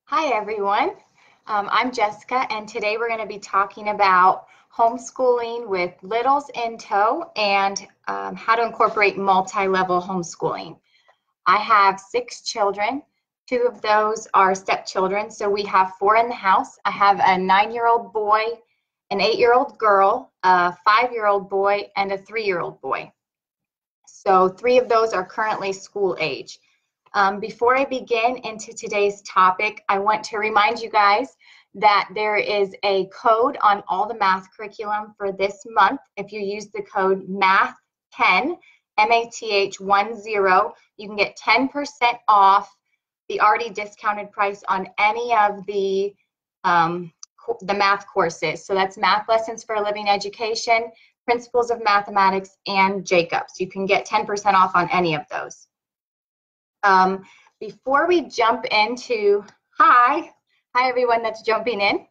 Hi everyone, I'm Jessica and today we're going to be talking about homeschooling with littles in tow and how to incorporate multi-level homeschooling. I have 6 children. 2 of those are stepchildren, so we have 4 in the house. I have a 9-year-old boy, an 8-year-old girl, a 5-year-old boy, and a 3-year-old boy. So 3 of those are currently school age. Before I begin into today's topic, I want to remind you guys that there is a code on all the math curriculum for this month. If you use the code MATH10, MATH10, you can get 10% off the already discounted price on any of the math courses. So that's Math Lessons for a Living Education, Principles of Mathematics, and Jacobs. You can get 10% off on any of those. Before we jump into, hi everyone that's jumping in.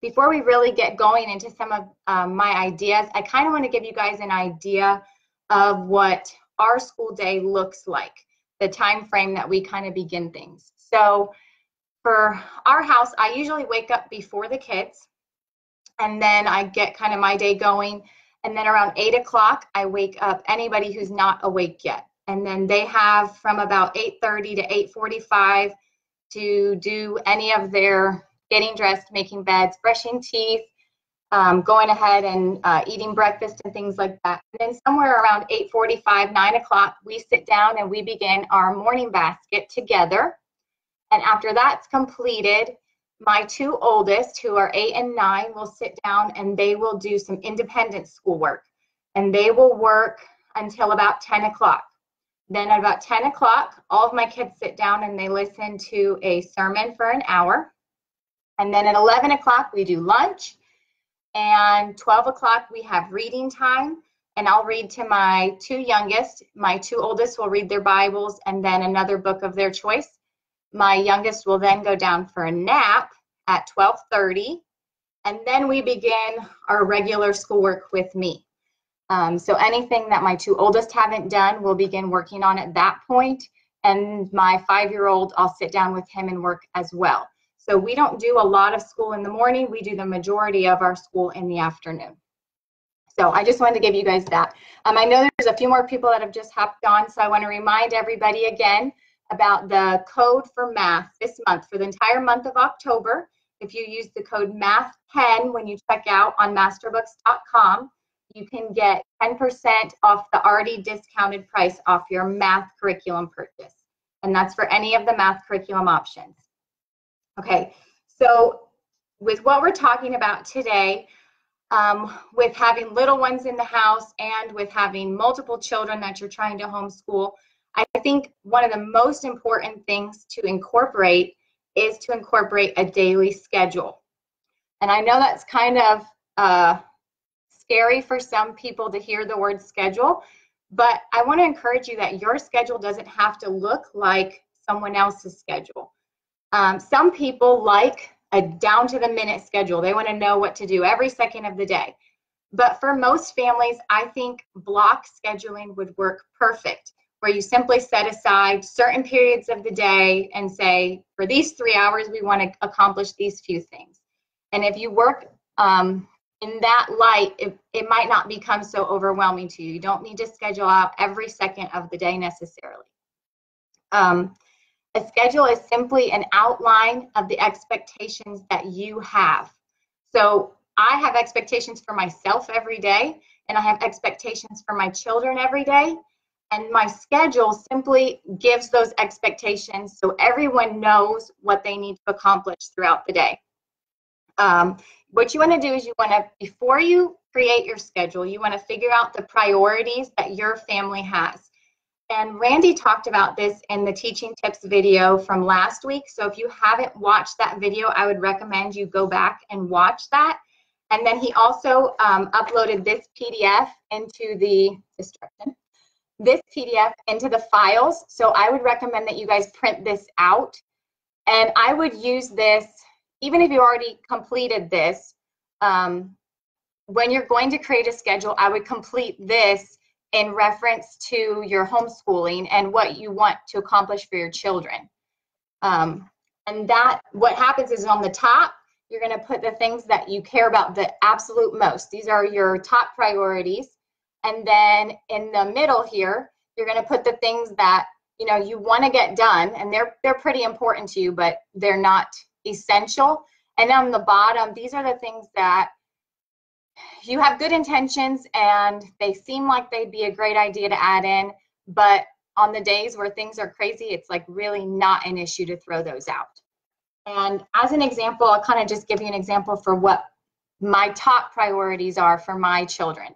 Before we really get going into some of my ideas, I kind of want to give you guys an idea of what our school day looks like, the time frame that we kind of begin things. So for our house, I usually wake up before the kids, and then I get kind of my day going, and then around 8 o'clock, I wake up anybody who's not awake yet. And then they have from about 8:30 to 8:45 to do any of their getting dressed, making beds, brushing teeth, going ahead and eating breakfast and things like that. And then somewhere around 8:45, 9 o'clock, we sit down and we begin our morning basket together. And after that's completed, my 2 oldest, who are 8 and 9, will sit down and they will do some independent schoolwork. And they will work until about 10 o'clock. Then at about 10 o'clock, all of my kids sit down and they listen to a sermon for an hour. And then at 11 o'clock, we do lunch. And 12 o'clock, we have reading time. And I'll read to my 2 youngest. My 2 oldest will read their Bibles and then another book of their choice. My youngest will then go down for a nap at 12:30. And then we begin our regular schoolwork with me. So anything that my 2 oldest haven't done, we'll begin working on at that point. And my 5-year-old, I'll sit down with him and work as well. So we don't do a lot of school in the morning. We do the majority of our school in the afternoon. So I just wanted to give you guys that. I know there's a few more people that have just hopped on, so I want to remind everybody again about the code for math this month. For the entire month of October, if you use the code MATH10 when you check out on masterbooks.com, you can get 10% off the already discounted price off your math curriculum purchase. And that's for any of the math curriculum options. Okay, so with what we're talking about today, with having little ones in the house and with having multiple children that you're trying to homeschool, I think one of the most important things to incorporate is to incorporate a daily schedule. And I know that's kind of scary for some people to hear the word schedule, but I want to encourage you that your schedule doesn't have to look like someone else's schedule. Some people like a down-to-the-minute schedule. They want to know what to do every second of the day. But for most families, I think block scheduling would work perfect, where you simply set aside certain periods of the day and say, for these 3 hours, we want to accomplish these few things. And if you work in that light, it might not become so overwhelming to you. You don't need to schedule out every second of the day necessarily. A schedule is simply an outline of the expectations that you have. So I have expectations for myself every day, and I have expectations for my children every day. And my schedule simply gives those expectations so everyone knows what they need to accomplish throughout the day. What you want to do is you want to, before you create your schedule, you want to figure out the priorities that your family has. And Randy talked about this in the teaching tips video from last week. So if you haven't watched that video, I would recommend you go back and watch that. And then he also uploaded this PDF into the files. So I would recommend that you guys print this out. And I would use this, even if you already completed this, when you're going to create a schedule, I would complete this in reference to your homeschooling and what you want to accomplish for your children. And that, what happens is on the top, you're going to put the things that you care about the absolute most. These are your top priorities. And then in the middle here, you're going to put the things that, you know, you want to get done, and they're pretty important to you, but they're not essential. And on the bottom, these are the things that you have good intentions and they seem like they'd be a great idea to add in, but on the days where things are crazy, it's like really not an issue to throw those out. And as an example, I'll kind of just give you an example for what my top priorities are for my children.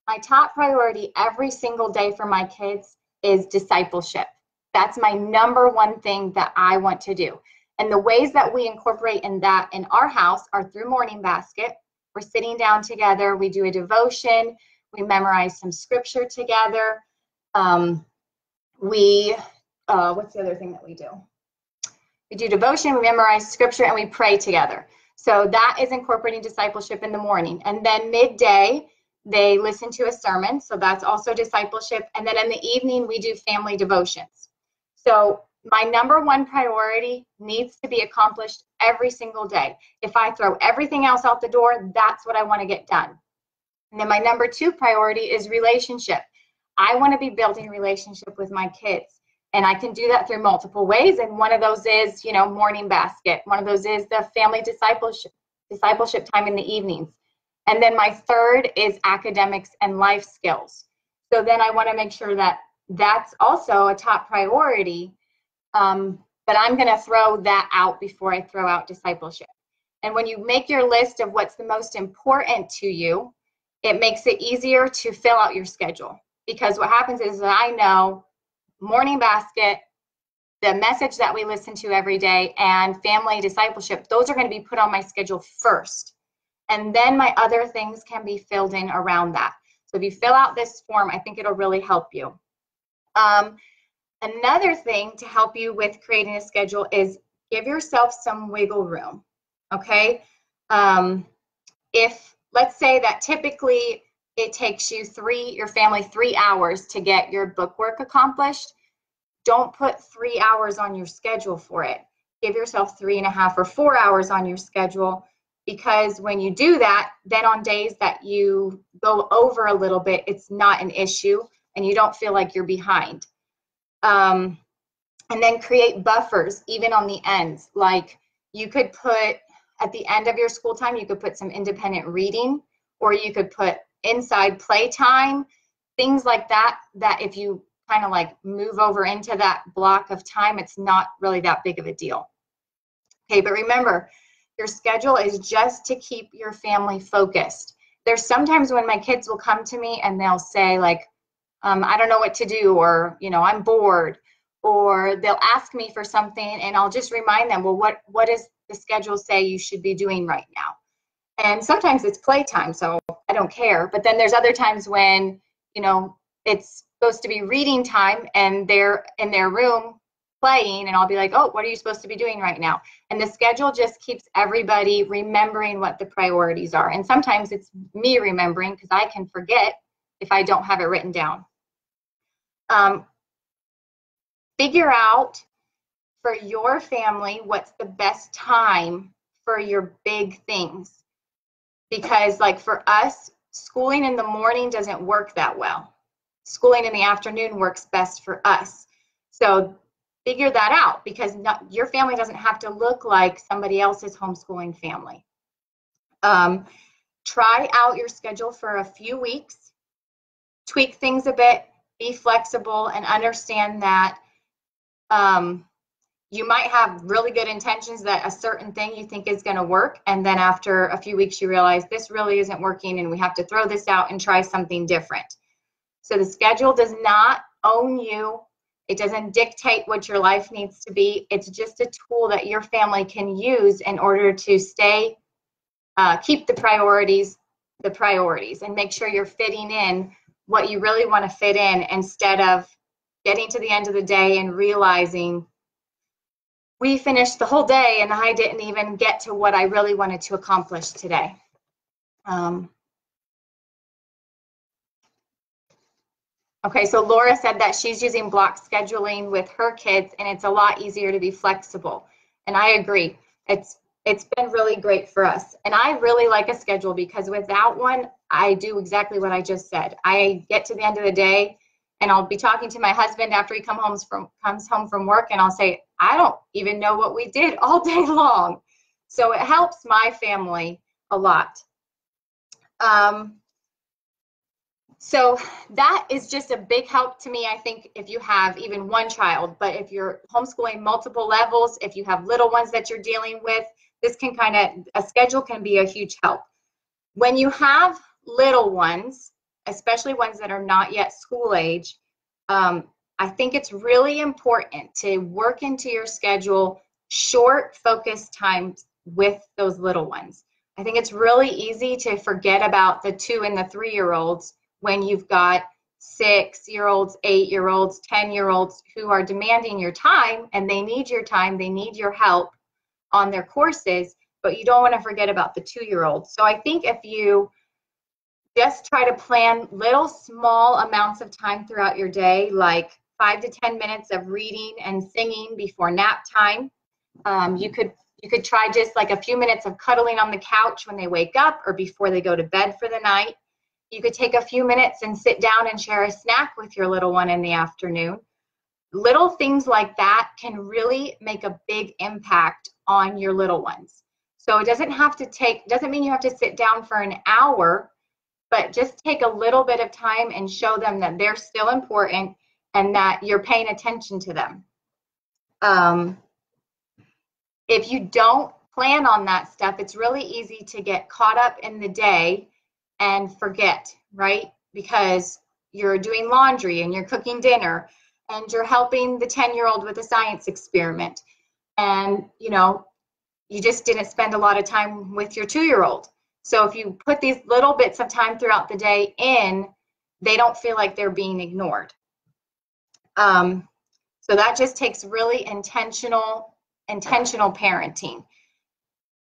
My top priority every single day for my kids is discipleship. That's my number one thing that I want to do. And the ways that we incorporate in that in our house are through Mourning Basket. We're sitting down together, we do a devotion, we memorize some scripture together. What's the other thing that we do? We do devotion, we memorize scripture, and we pray together. So that is incorporating discipleship in the morning. And then midday, they listen to a sermon. So that's also discipleship. And then in the evening, we do family devotions. So my number one priority needs to be accomplished every single day. If I throw everything else out the door, that's what I want to get done. And then my number two priority is relationship. I want to be building relationship with my kids. And I can do that through multiple ways. And one of those is, you know, Mourning Basket. One of those is the family discipleship time in the evenings. And then my third is academics and life skills. So then I want to make sure that that's also a top priority. But I'm going to throw that out before I throw out discipleship. And when you make your list of what's the most important to you, it makes it easier to fill out your schedule. Because what happens is that I know Mourning Basket, the message that we listen to every day, and family discipleship, those are going to be put on my schedule first. And then my other things can be filled in around that. So if you fill out this form, I think it'll really help you. Another thing to help you with creating a schedule is give yourself some wiggle room, okay? If, let's say that typically it takes you your family 3 hours to get your book work accomplished, don't put 3 hours on your schedule for it. Give yourself 3.5 or 4 hours on your schedule, because when you do that, then on days that you go over a little bit, it's not an issue and you don't feel like you're behind. And then create buffers even on the ends. Like you could put at the end of your school time, you could put some independent reading, or you could put inside playtime, things like that, that if you kind of like move over into that block of time, it's not really that big of a deal. Okay, but remember, your schedule is just to keep your family focused. There's sometimes when my kids will come to me and they'll say like, I don't know what to do, or, you know, I'm bored, or they'll ask me for something and I'll just remind them, well, what does the schedule say you should be doing right now? And sometimes it's playtime, so I don't care. But then there's other times when, you know, it's supposed to be reading time and they're in their room playing, and I'll be like, oh, what are you supposed to be doing right now? And the schedule just keeps everybody remembering what the priorities are. And sometimes it's me remembering, because I can forget if I don't have it written down. Figure out for your family what's the best time for your big things. Because like for us, schooling in the morning doesn't work that well. Schooling in the afternoon works best for us. So figure that out, because your family doesn't have to look like somebody else's homeschooling family. Try out your schedule for a few weeks, tweak things a bit, be flexible, and understand that you might have really good intentions that a certain thing you think is going to work, and then after a few weeks you realize this really isn't working and we have to throw this out and try something different. So the schedule does not own you. It doesn't dictate what your life needs to be. It's just a tool that your family can use in order to keep the priorities, and make sure you're fitting in what you really want to fit in, instead of getting to the end of the day and realizing we finished the whole day and I didn't even get to what I really wanted to accomplish today. Okay, so Laura said that she's using block scheduling with her kids and it's a lot easier to be flexible. And I agree. It's been really great for us. And I really like a schedule because without one, I do exactly what I just said. I get to the end of the day and I'll be talking to my husband after he comes home from work, and I'll say, I don't even know what we did all day long. So it helps my family a lot. So that is just a big help to me, I think, if you have even one child. But if you're homeschooling multiple levels, if you have little ones that you're dealing with, this can a schedule can be a huge help. When you have little ones, especially ones that are not yet school age, I think it's really important to work into your schedule short, focused times with those little ones. I think it's really easy to forget about the 2 and the 3-year-olds when you've got 6-year-olds, 8-year-olds, 10-year-olds who are demanding your time, and they need your time, they need your help on their courses, but you don't want to forget about the 2-year-olds. So I think if you just try to plan little small amounts of time throughout your day, like 5 to 10 minutes of reading and singing before nap time. You could try just like a few minutes of cuddling on the couch when they wake up or before they go to bed for the night. You could take a few minutes and sit down and share a snack with your little one in the afternoon. Little things like that can really make a big impact on your little ones. So it doesn't mean you have to sit down for an hour, but just take a little bit of time and show them that they're still important and that you're paying attention to them. If you don't plan on that stuff, it's really easy to get caught up in the day and forget, right? Because you're doing laundry and you're cooking dinner and you're helping the 10-year-old with a science experiment. And, you just didn't spend a lot of time with your 2-year-old. So if you put these little bits of time throughout the day in, they don't feel like they're being ignored. So that just takes really intentional parenting.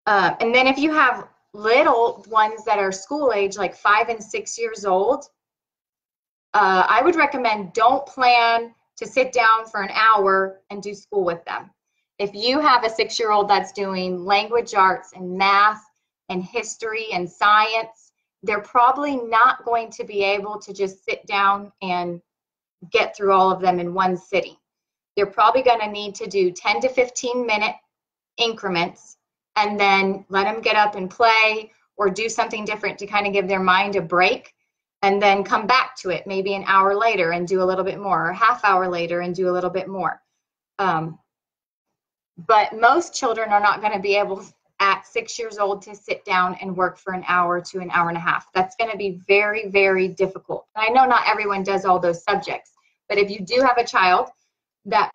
And then if you have little ones that are school age, like 5 and 6 years old, I would recommend don't plan to sit down for an hour and do school with them. If you have a 6-year-old that's doing language arts and math and history and science, they're probably not going to be able to just sit down and get through all of them in one sitting. They're probably going to need to do 10 to 15 minute increments and then let them get up and play or do something different to kind of give their mind a break, and then come back to it maybe an hour later and do a little bit more, or a half hour later and do a little bit more. But most children are not going to be able at 6 years old to sit down and work for an hour to an hour and a half. That's going to be very, very difficult. And I know not everyone does all those subjects, but if you do have a child that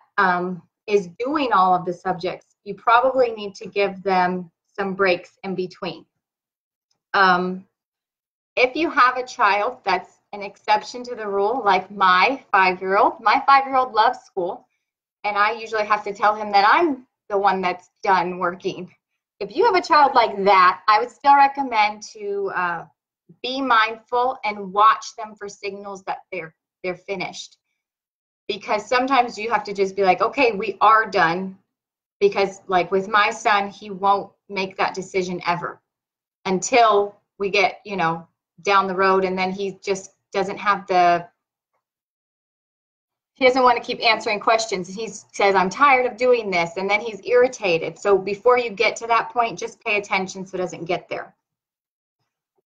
is doing all of the subjects, you probably need to give them some breaks in between. If you have a child that's an exception to the rule, like my 5-year-old loves school, and I usually have to tell him that I'm the one that's done working. If you have a child like that, I would still recommend to be mindful and watch them for signals that they're finished. Because sometimes you have to just be like, okay, we are done. Because like with my son, he won't make that decision ever until we get, down the road, and then he just doesn't have he doesn't want to keep answering questions. He says, I'm tired of doing this, and then he's irritated. So before you get to that point, just pay attention so it doesn't get there.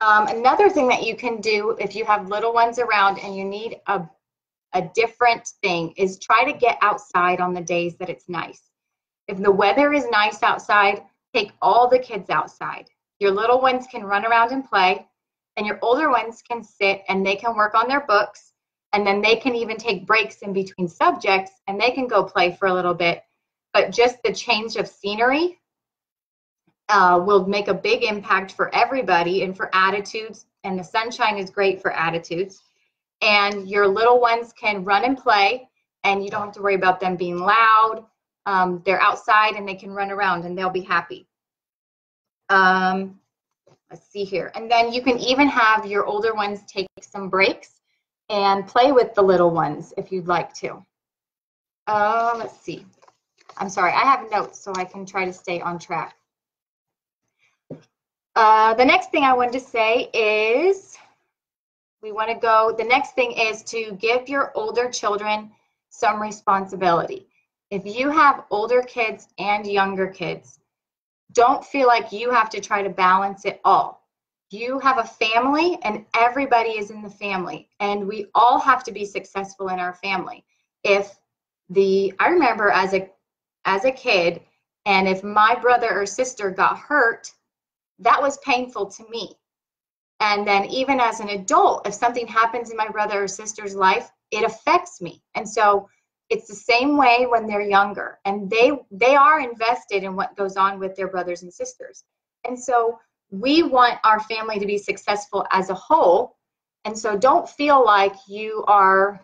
Another thing that you can do if you have little ones around and you need a different thing is try to get outside on the days that it's nice. If the weather is nice outside, take all the kids outside. Your little ones can run around and play, and your older ones can sit and they can work on their books, and then they can even take breaks in between subjects and they can go play for a little bit. But just the change of scenery will make a big impact for everybody and for attitudes, and the sunshine is great for attitudes. And your little ones can run and play, and you don't have to worry about them being loud. They're outside and they can run around and they'll be happy. Let's see here. And then you can even have your older ones take some breaks and play with the little ones if you'd like to. Let's see. I'm sorry, I have notes so I can try to stay on track. The next thing I wanted to say is the next thing is to give your older children some responsibility. If you have older kids and younger kids, don't feel like you have to try to balance it all. You have a family and everybody is in the family, and we all have to be successful in our family. I remember as a kid, and if my brother or sister got hurt, that was painful to me. And then even as an adult, if something happens in my brother or sister's life, it affects me. And so it's the same way when they're younger, and they are invested in what goes on with their brothers and sisters. And so we want our family to be successful as a whole. And so don't feel like you are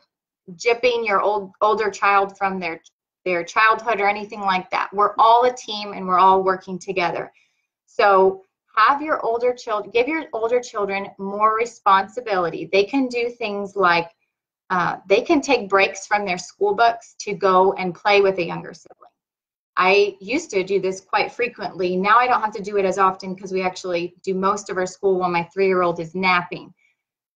gypping your older child from their childhood or anything like that. We're all a team and we're all working together. So give your older children more responsibility. They can do things like they can take breaks from their school books to go and play with a younger sibling. I used to do this quite frequently. Now I don't have to do it as often because we actually do most of our school when my 3-year-old is napping.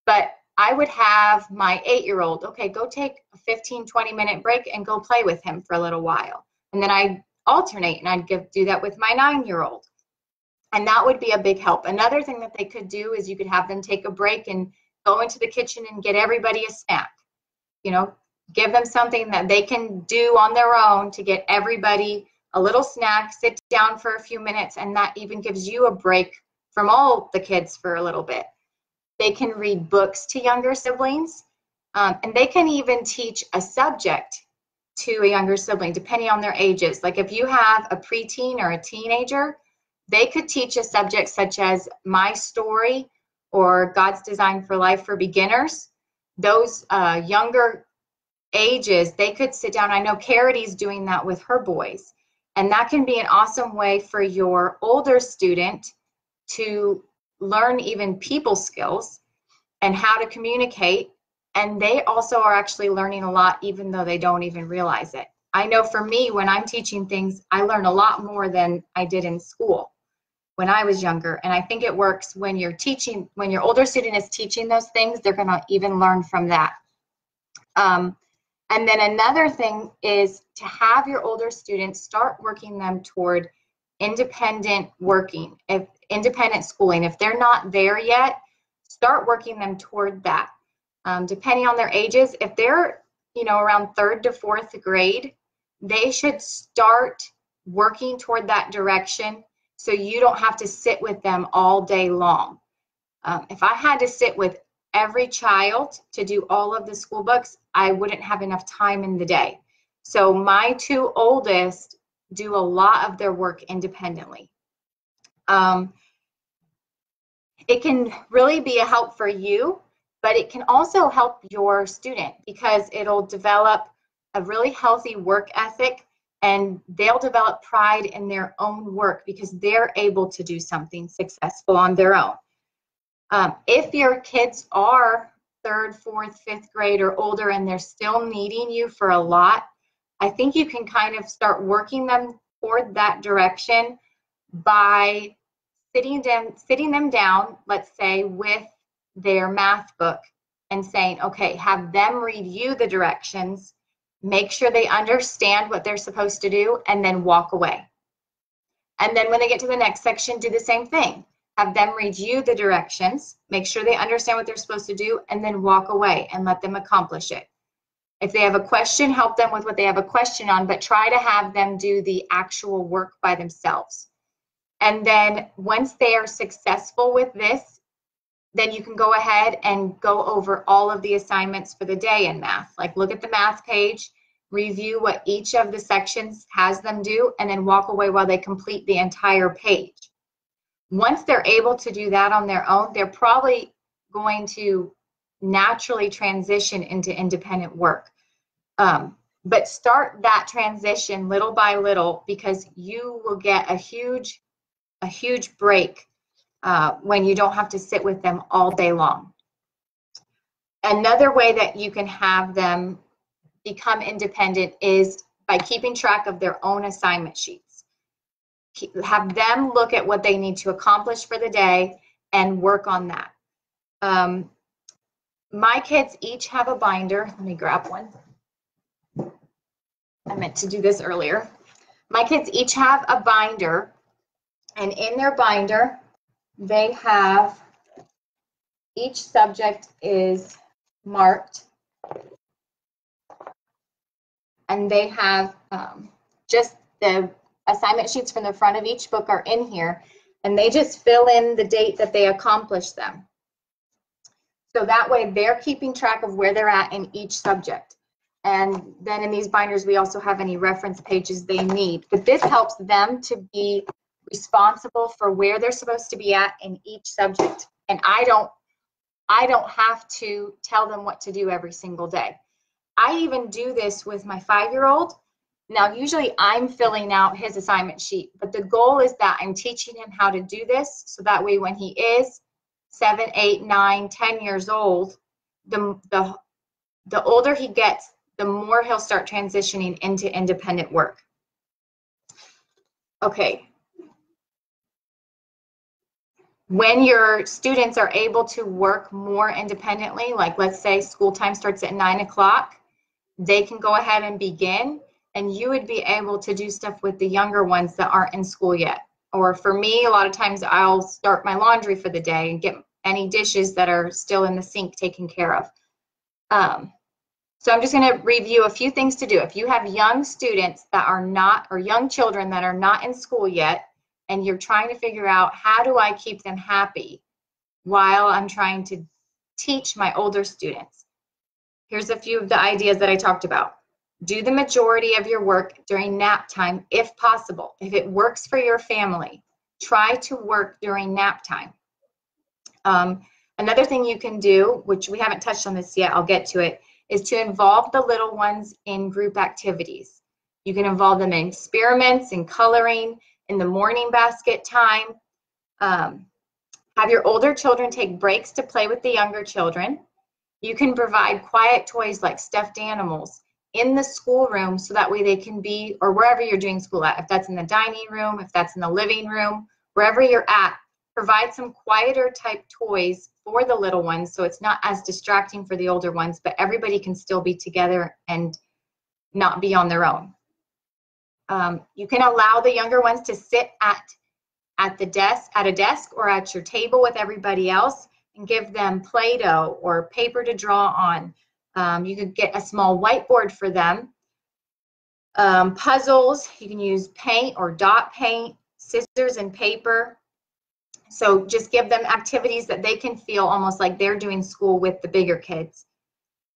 But I would have my 8-year-old, okay, go take a 15, 20-minute break and go play with him for a little while. And then I'd alternate and I'd do that with my 9-year-old. And that would be a big help. Another thing that they could do is you could have them take a break and go into the kitchen and get everybody a snack. You know, give them something that they can do on their own to get everybody a little snack, sit down for a few minutes, and that even gives you a break from all the kids for a little bit. They can read books to younger siblings, and they can even teach a subject to a younger sibling, depending on their ages. Like if you have a preteen or a teenager, they could teach a subject such as My Story or God's Design for Life for Beginners. Those younger ages, they could sit down. I know Carity's doing that with her boys. And that can be an awesome way for your older student to learn even people skills and how to communicate. And they also are actually learning a lot, even though they don't even realize it. I know for me, when I'm teaching things, I learn a lot more than I did in school when I was younger. And I think it works when you're teaching, when your older student is teaching those things, they're going to even learn from that. And then another thing is to have your older students start working them toward independent working, independent schooling. If they're not there yet, start working them toward that. Depending on their ages, if they're, around 3rd to 4th grade, they should start working toward that direction so you don't have to sit with them all day long. If I had to sit with every child to do all of the school books, I wouldn't have enough time in the day. So my 2 oldest do a lot of their work independently. It can really be a help for you, but it can also help your student because it'll develop a really healthy work ethic, and they'll develop pride in their own work because they're able to do something successful on their own. If your kids are 3rd, 4th, 5th grade or older and they're still needing you for a lot, I think you can kind of start working them toward that direction by sitting them down, let's say, with their math book and saying, okay, have them read you the directions, make sure they understand what they're supposed to do, and then walk away. And then when they get to the next section, do the same thing. Have them read you the directions, make sure they understand what they're supposed to do, and then walk away and let them accomplish it. If they have a question, help them with what they have a question on, but try to have them do the actual work by themselves. And then once they are successful with this, then you can go ahead and go over all of the assignments for the day in math. Like look at the math page, review what each of the sections has them do, and then walk away while they complete the entire page. Once they're able to do that on their own, they're probably going to naturally transition into independent work. But start that transition little by little because you will get a huge break when you don't have to sit with them all day long. Another way that you can have them become independent is by keeping track of their own assignment sheets. Have them look at what they need to accomplish for the day and work on that. My kids each have a binder. Let me grab one. I meant to do this earlier. My kids each have a binder, and in their binder, they have, each subject is marked, and they have just the assignment sheets from the front of each book are in here, and they just fill in the date that they accomplished them. So that way they're keeping track of where they're at in each subject. And then in these binders, we also have any reference pages they need. But this helps them to be responsible for where they're supposed to be at in each subject. And I don't have to tell them what to do every single day. I even do this with my 5-year-old. Now, usually I'm filling out his assignment sheet, but the goal is that I'm teaching him how to do this, so that way when he is 7, 8, 9, 10 years old, the older he gets, the more he'll start transitioning into independent work. Okay. When your students are able to work more independently, like let's say school time starts at 9 o'clock, they can go ahead and begin, and you would be able to do stuff with the younger ones that aren't in school yet. Or for me, a lot of times I'll start my laundry for the day and get any dishes that are still in the sink taken care of. So I'm just going to review a few things to do. If you have young students that are not, or young children that are not in school yet, and you're trying to figure out how do I keep them happy while I'm trying to teach my older students, here's a few of the ideas that I talked about. Do the majority of your work during nap time if possible. If it works for your family, try to work during nap time. Another thing you can do, which we haven't touched on this yet, I'll get to it, is to involve the little ones in group activities. You can involve them in experiments, in coloring, in the morning basket time. Have your older children take breaks to play with the younger children. You can provide quiet toys like stuffed animals in the schoolroom, so that way they can be, or wherever you're doing school at, if that's in the dining room, if that's in the living room, wherever you're at, provide some quieter type toys for the little ones so it's not as distracting for the older ones, but everybody can still be together and not be on their own. You can allow the younger ones to sit at a desk or at your table with everybody else and give them Play-Doh or paper to draw on. You could get a small whiteboard for them. Puzzles, you can use paint or dot paint, scissors and paper. So just give them activities that they can feel almost like they're doing school with the bigger kids.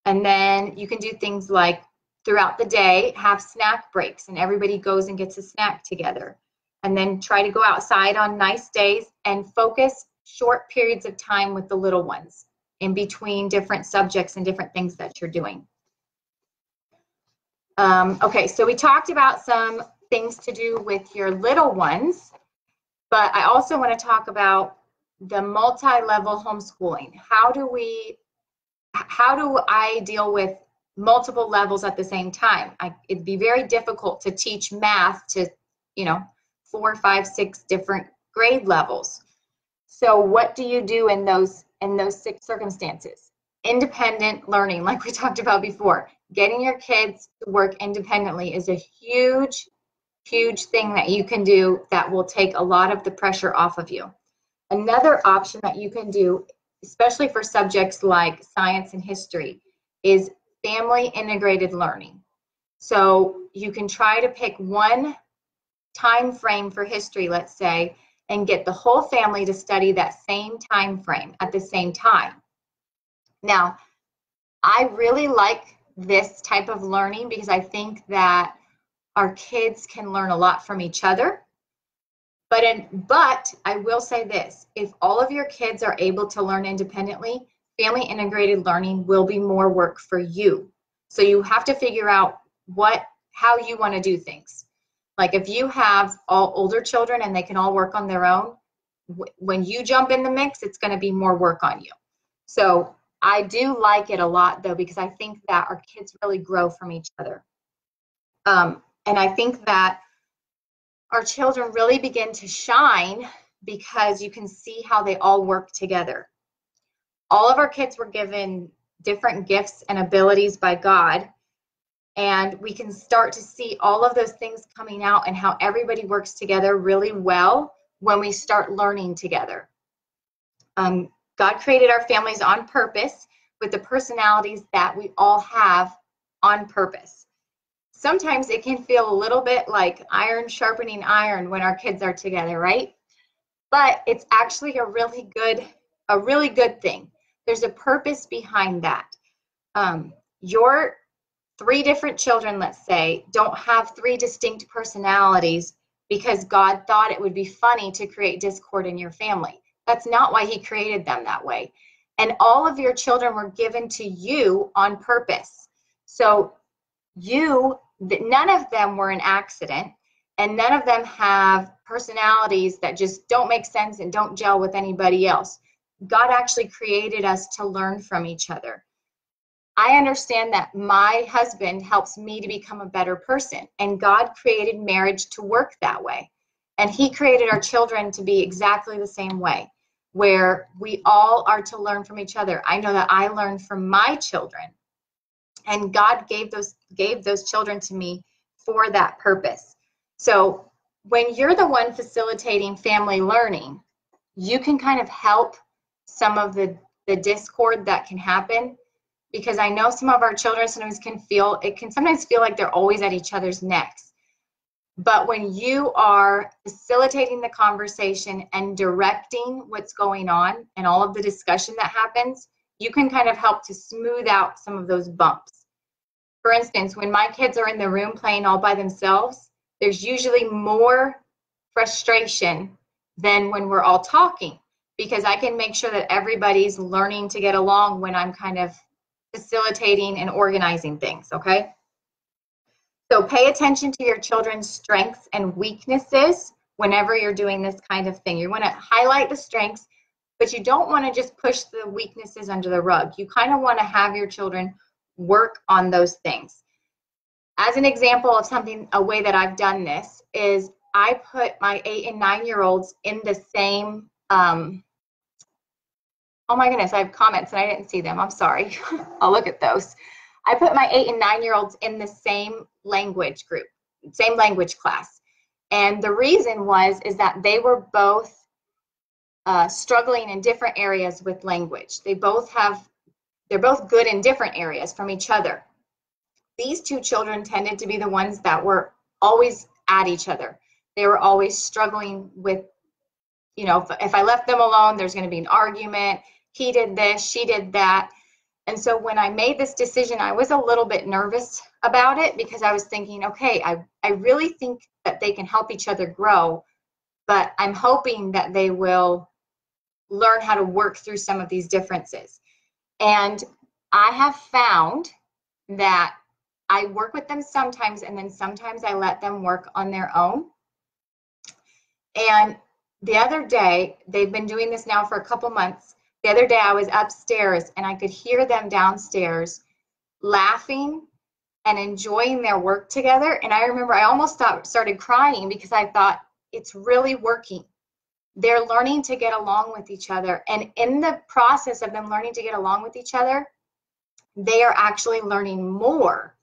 And then you can do things like throughout the day, have snack breaks and everybody goes and gets a snack together. And then try to go outside on nice days and focus short periods of time with the little ones in between different subjects and different things that you're doing. Okay, so we talked about some things to do with your little ones, but I also want to talk about the multi-level homeschooling. How do I deal with multiple levels at the same time? It'd be very difficult to teach math to, 4, 5, 6 different grade levels. So what do you do in those 6 circumstances? Independent learning, like we talked about before. Getting your kids to work independently is a huge, huge thing that you can do that will take a lot of the pressure off of you. Another option that you can do, especially for subjects like science and history, is family integrated learning. So you can try to pick one time frame for history, let's say, and get the whole family to study that same time frame at the same time. Now, I really like this type of learning because I think that our kids can learn a lot from each other. But I will say this, if all of your kids are able to learn independently, family integrated learning will be more work for you. So you have to figure out how you want to do things. Like if you have all older children and they can all work on their own, when you jump in the mix, it's going to be more work on you. So I do like it a lot though, because I think that our kids really grow from each other. And I think that our children really begin to shine because you can see how they all work together. All of our kids were given different gifts and abilities by God, and we can start to see all of those things coming out and how everybody works together really well when we start learning together. God created our families on purpose with the personalities that we all have on purpose. Sometimes it can feel a little bit like iron sharpening iron when our kids are together, right? But it's actually a really good thing. There's a purpose behind that. Your 3 different children, let's say, don't have 3 distinct personalities because God thought it would be funny to create discord in your family. That's not why he created them that way. And all of your children were given to you on purpose. So none of them were an accident, and none of them have personalities that just don't make sense and don't gel with anybody else. God actually created us to learn from each other. I understand that my husband helps me to become a better person, and God created marriage to work that way. And he created our children to be exactly the same way, where we all are to learn from each other. I know that I learned from my children, and God gave those children to me for that purpose. So when you're the one facilitating family learning, you can kind of help some of the discord that can happen, because I know some of our children sometimes can feel like they're always at each other's necks. But when you are facilitating the conversation and directing what's going on and all of the discussion that happens, you can kind of help to smooth out some of those bumps. For instance, when my kids are in the room playing all by themselves, there's usually more frustration than when we're all talking, because I can make sure that everybody's learning to get along when I'm kind of facilitating and organizing things, okay? So pay attention to your children's strengths and weaknesses whenever you're doing this kind of thing. You want to highlight the strengths, but you don't want to just push the weaknesses under the rug. You kind of want to have your children work on those things. As an example of a way that I've done this is I put my 8 and 9-year-olds in the same, oh my goodness, I have comments and I didn't see them. I'm sorry. I'll look at those. I put my 8 and 9-year-olds in the same language group, same language class. And the reason is that they were both struggling in different areas with language. They're both good in different areas from each other. These 2 children tended to be the ones that were always at each other. They were always struggling with, if I left them alone, there's going to be an argument. He did this, she did that. And so when I made this decision, I was a little bit nervous about it, because I was thinking, okay, I really think that they can help each other grow, but I'm hoping that they will learn how to work through some of these differences. And I have found that I work with them sometimes, and then sometimes I let them work on their own. And the other day, they've been doing this now for a couple months. The other day I was upstairs and I could hear them downstairs laughing and enjoying their work together. And I remember I almost started crying, because I thought, it's really working. They're learning to get along with each other. And in the process of them learning to get along with each other, they are actually learning more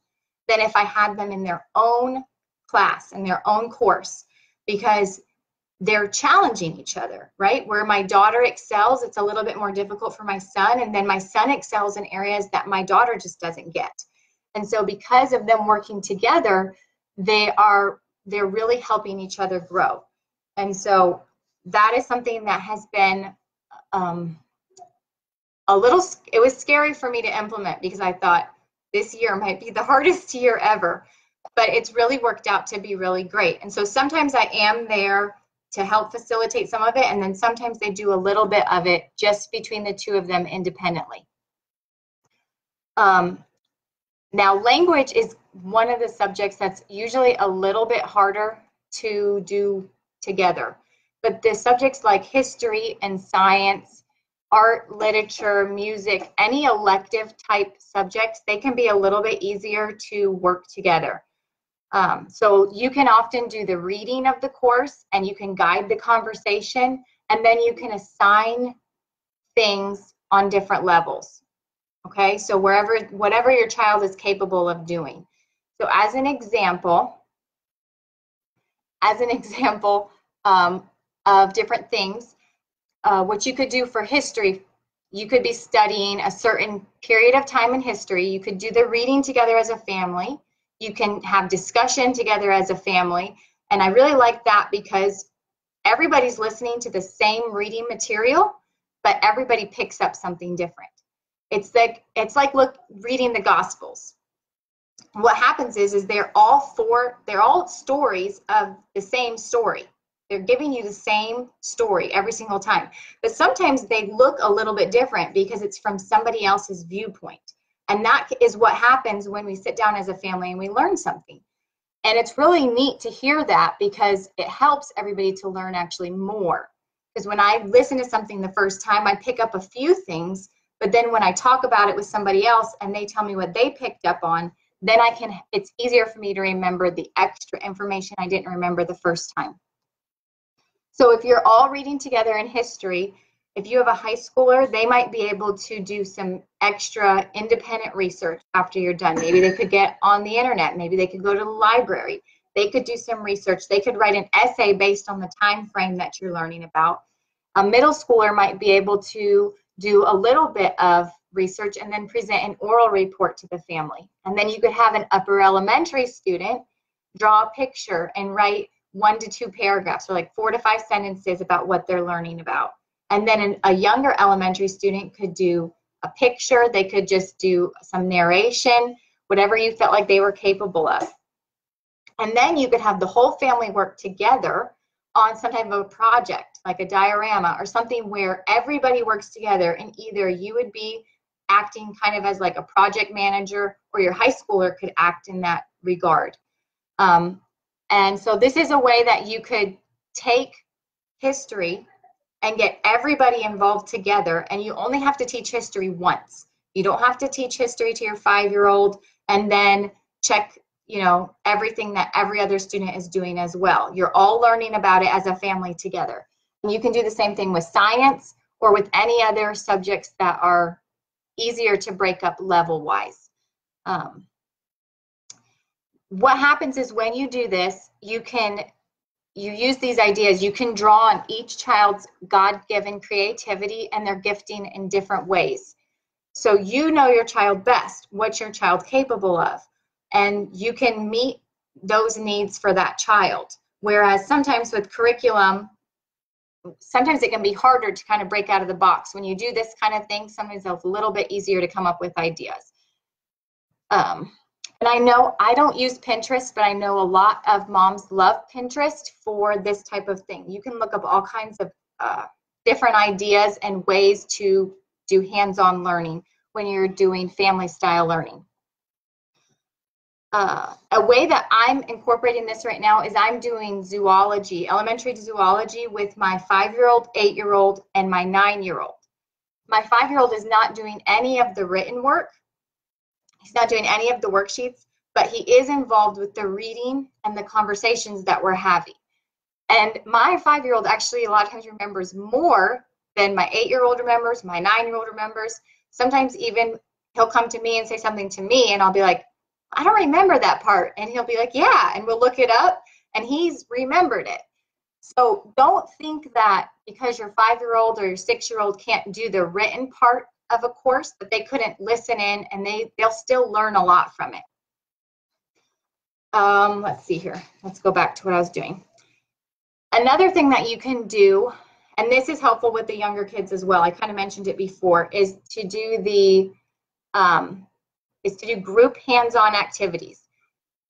than if I had them in their own class, in their own course, because they're challenging each other, right? Where my daughter excels, it's a little bit more difficult for my son, and then my son excels in areas that my daughter just doesn't get. And so because of them working together, they're really helping each other grow. And so that is something that has been it was scary for me to implement, because I thought this year might be the hardest year ever, but it's really worked out to be really great. And so sometimes I am there to help facilitate some of it, and then sometimes they do a little bit of it just between the 2 of them independently. Now, language is one of the subjects that's usually a little bit harder to do together, but the subjects like history and science, art, literature, music, any elective type subjects, they can be a little bit easier to work together. So you can often do the reading of the course, and you can guide the conversation, and then you can assign things on different levels. Okay, so whatever your child is capable of doing. So as an example of different things, what you could do for history, you could be studying a certain period of time in history. You could do the reading together as a family. You can have discussion together as a family. And I really like that because everybody's listening to the same reading material, but everybody picks up something different. It's like reading the Gospels. What happens is they're all stories of the same story. They're giving you the same story every single time. But sometimes they look a little bit different because it's from somebody else's viewpoint. And that is what happens when we sit down as a family and we learn something. And it's really neat to hear that because it helps everybody to learn actually more. Because when I listen to something the first time, I pick up a few things, but then when I talk about it with somebody else and they tell me what they picked up on, then it's easier for me to remember the extra information I didn't remember the first time. So if you're all reading together in history, if you have a high schooler, they might be able to do some extra independent research after you're done. Maybe they could get on the internet. Maybe they could go to the library. They could do some research. They could write an essay based on the time frame that you're learning about. A middle schooler might be able to do a little bit of research and then present an oral report to the family. And then you could have an upper elementary student draw a picture and write 1 to 2 paragraphs, or like 4 to 5 sentences about what they're learning about. And then a younger elementary student could do a picture. They could just do some narration, whatever you felt like they were capable of. And then you could have the whole family work together on some type of a project, like a diorama or something where everybody works together, and either you would be acting kind of as like a project manager, or your high schooler could act in that regard. And so this is a way that you could take history and get everybody involved together, and you only have to teach history once. You don't have to teach history to your 5-year-old and then check, everything that every other student is doing as well. You're all learning about it as a family together. And you can do the same thing with science or with any other subjects that are easier to break up level-wise. What happens is when you do this, you use these ideas, you can draw on each child's God-given creativity and their gifting in different ways. So you know your child best, what's your child capable of, and you can meet those needs for that child. Whereas sometimes with curriculum, sometimes it can be harder to kind of break out of the box. When you do this kind of thing, sometimes it's a little bit easier to come up with ideas. And I know I don't use Pinterest, but I know a lot of moms love Pinterest for this type of thing. You can look up all kinds of different ideas and ways to do hands-on learning when you're doing family-style learning. A way that I'm incorporating this right now is I'm doing zoology, elementary zoology, with my 5-year-old, 8-year-old, and my 9-year-old. My 5-year-old is not doing any of the written work. He's not doing any of the worksheets, but he is involved with the reading and the conversations that we're having. And my 5-year-old actually a lot of times remembers more than my 8-year-old remembers, my 9-year-old remembers. Sometimes even he'll come to me and say something to me, and I'll be like, I don't remember that part. And he'll be like, yeah, and we'll look it up, and he's remembered it. So don't think that because your 5-year-old or your 6-year-old can't do the written part of a course that they couldn't listen in, and they'll still learn a lot from it. Let's see here. Let's go back to what I was doing. Another thing that you can do, and this is helpful with the younger kids as well, I kind of mentioned it before, is to do group hands-on activities.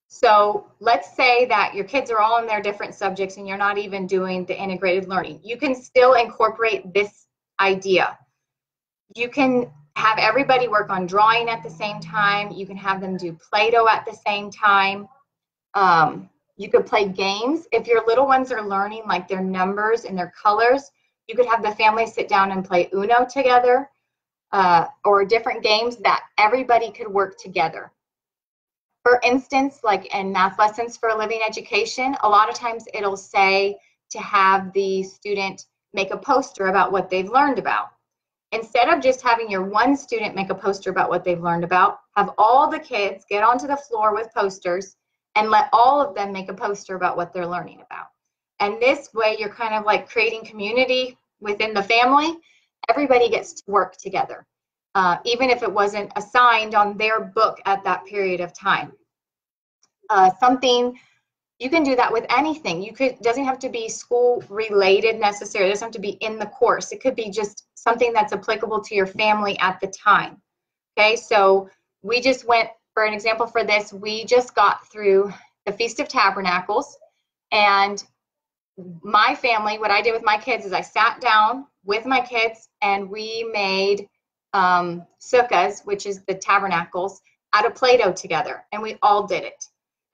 So let's say that your kids are all in their different subjects and you're not even doing the integrated learning. You can still incorporate this idea. You can have everybody work on drawing at the same time. You can have them do Play-Doh at the same time. You could play games. If your little ones are learning like their numbers and their colors, you could have the family sit down and play Uno together, or different games that everybody could work together. For instance, like in math lessons for a living education, a lot of times it'll say to have the student make a poster about what they've learned about. Instead of just having your one student make a poster about what they've learned about, have all the kids get onto the floor with posters and let all of them make a poster about what they're learning about. And this way you're kind of like creating community within the family. Everybody gets to work together, even if it wasn't assigned on their book at that period of time. You can do that with anything. Doesn't have to be school related necessarily. It doesn't have to be in the course. It could be just something that's applicable to your family at the time. Okay, so we just went, for an example for this, we just got through the Feast of Tabernacles, and my family, what I did with my kids is I sat down with my kids and we made sukkahs, which is the tabernacles, out of Play-Doh together, and we all did it.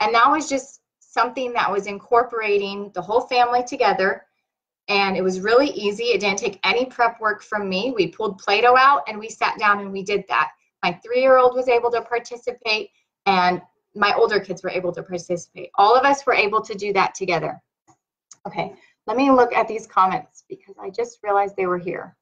And that was just something that was incorporating the whole family together, and it was really easy. It didn't take any prep work from me. We pulled Play-Doh out and we sat down and we did that. My 3-year-old was able to participate, and my older kids were able to participate. All of us were able to do that together. Okay, let me look at these comments because I just realized they were here.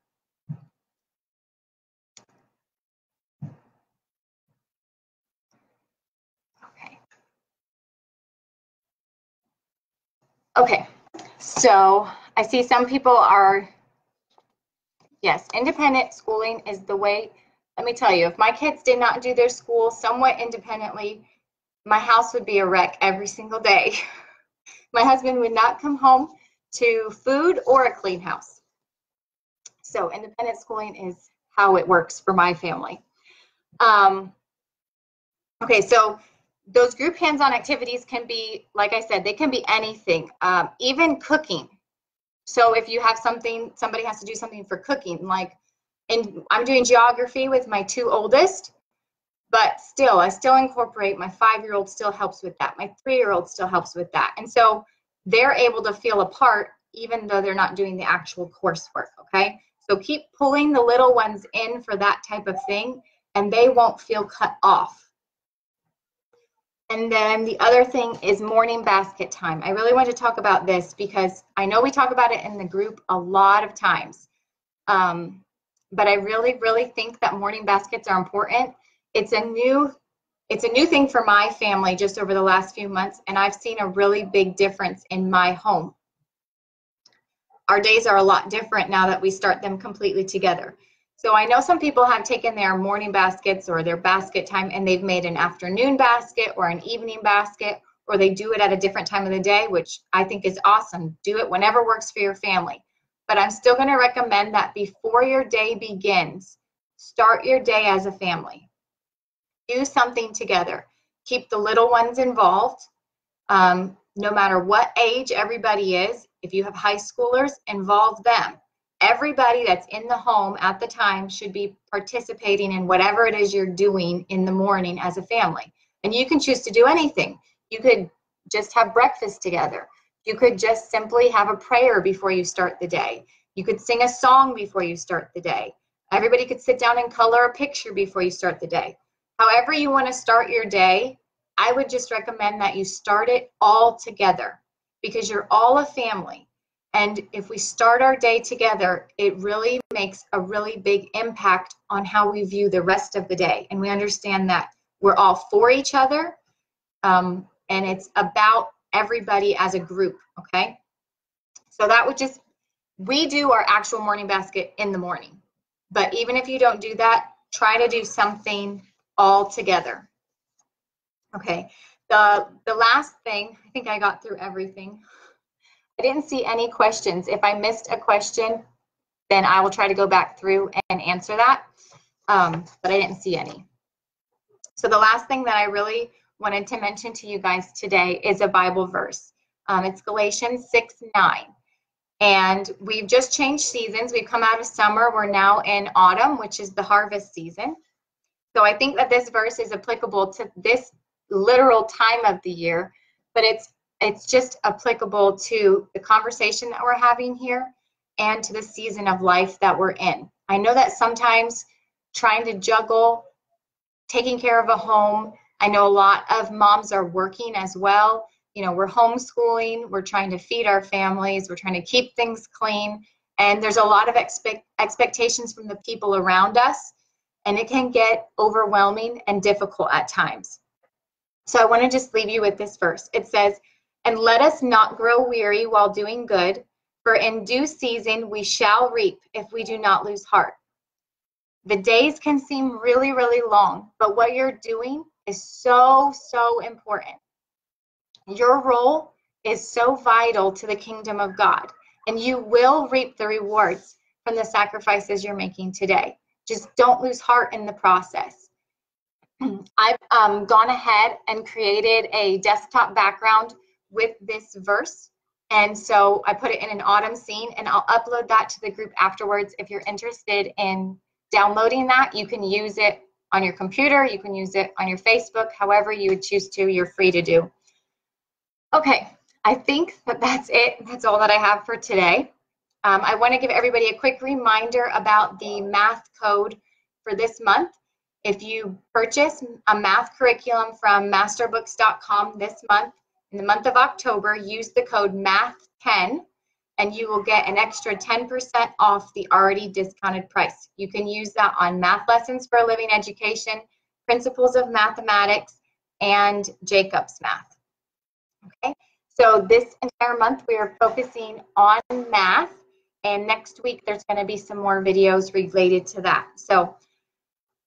Okay, so I see some people are, yes, independent schooling is the way. Let me tell you, if my kids did not do their school somewhat independently, my house would be a wreck every single day. My husband would not come home to food or a clean house. So independent schooling is how it works for my family. Okay, so those group hands-on activities can be, like I said, they can be anything, even cooking. So if you have something, somebody has to do something for cooking, like I'm doing geography with my 2 oldest, but still, I still incorporate, my 5-year-old still helps with that. My 3-year-old still helps with that. And so they're able to feel a part even though they're not doing the actual coursework, okay? So keep pulling the little ones in for that type of thing, and they won't feel cut off. And then the other thing is morning basket time. I really want to talk about this because I know we talk about it in the group a lot of times, but I really, really think that morning baskets are important. It's a new thing for my family just over the last few months, and I've seen a really big difference in my home. Our days are a lot different now that we start them completely together. So I know some people have taken their morning baskets or their basket time and they've made an afternoon basket or an evening basket, or they do it at a different time of the day, which I think is awesome. Do it whenever works for your family. But I'm still going to recommend that before your day begins, start your day as a family. Do something together. Keep the little ones involved. No matter what age everybody is, if you have high schoolers, involve them. Everybody that's in the home at the time should be participating in whatever it is you're doing in the morning as a family. And you can choose to do anything. You could just have breakfast together. You could just simply have a prayer before you start the day. You could sing a song before you start the day. Everybody could sit down and color a picture before you start the day. However you want to start your day, I would just recommend that you start it all together because you're all a family. And if we start our day together, it really makes a really big impact on how we view the rest of the day. And we understand that we're all for each other, and it's about everybody as a group, okay? So that would just, we do our actual morning basket in the morning. But even if you don't do that, try to do something all together. Okay, the last thing, I think I got through everything. I didn't see any questions. If I missed a question, then I will try to go back through and answer that, but I didn't see any. So the last thing that I really wanted to mention to you guys today is a Bible verse. It's Galatians 6:9. And we've just changed seasons. We've come out of summer. We're now in autumn, which is the harvest season. So I think that this verse is applicable to this literal time of the year, but it's just applicable to the conversation that we're having here and to the season of life that we're in. I know that sometimes trying to juggle taking care of a home, I know a lot of moms are working as well. You know, we're homeschooling, we're trying to feed our families, we're trying to keep things clean, and there's a lot of expectations from the people around us, and it can get overwhelming and difficult at times. So I want to just leave you with this verse. It says, "And let us not grow weary while doing good, for in due season we shall reap if we do not lose heart." The days can seem really, really long, but what you're doing is so, so important. Your role is so vital to the kingdom of God, and you will reap the rewards from the sacrifices you're making today. Just don't lose heart in the process. I've gone ahead and created a desktop background with this verse, and so I put it in an autumn scene, and I'll upload that to the group afterwards. If you're interested in downloading that, you can use it on your computer, you can use it on your Facebook, however you would choose to, you're free to do. Okay, I think that's it. That's all that I have for today. I want to give everybody a quick reminder about the math code for this month. If you purchase a math curriculum from masterbooks.com this month, in the month of October, use the code MATH10 and you will get an extra 10% off the already discounted price. You can use that on Math Lessons for a Living Education, Principles of Mathematics, and Jacob's Math. Okay, so this entire month we are focusing on math, and next week there's going to be some more videos related to that. So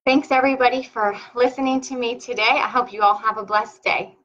thanks everybody for listening to me today. I hope you all have a blessed day.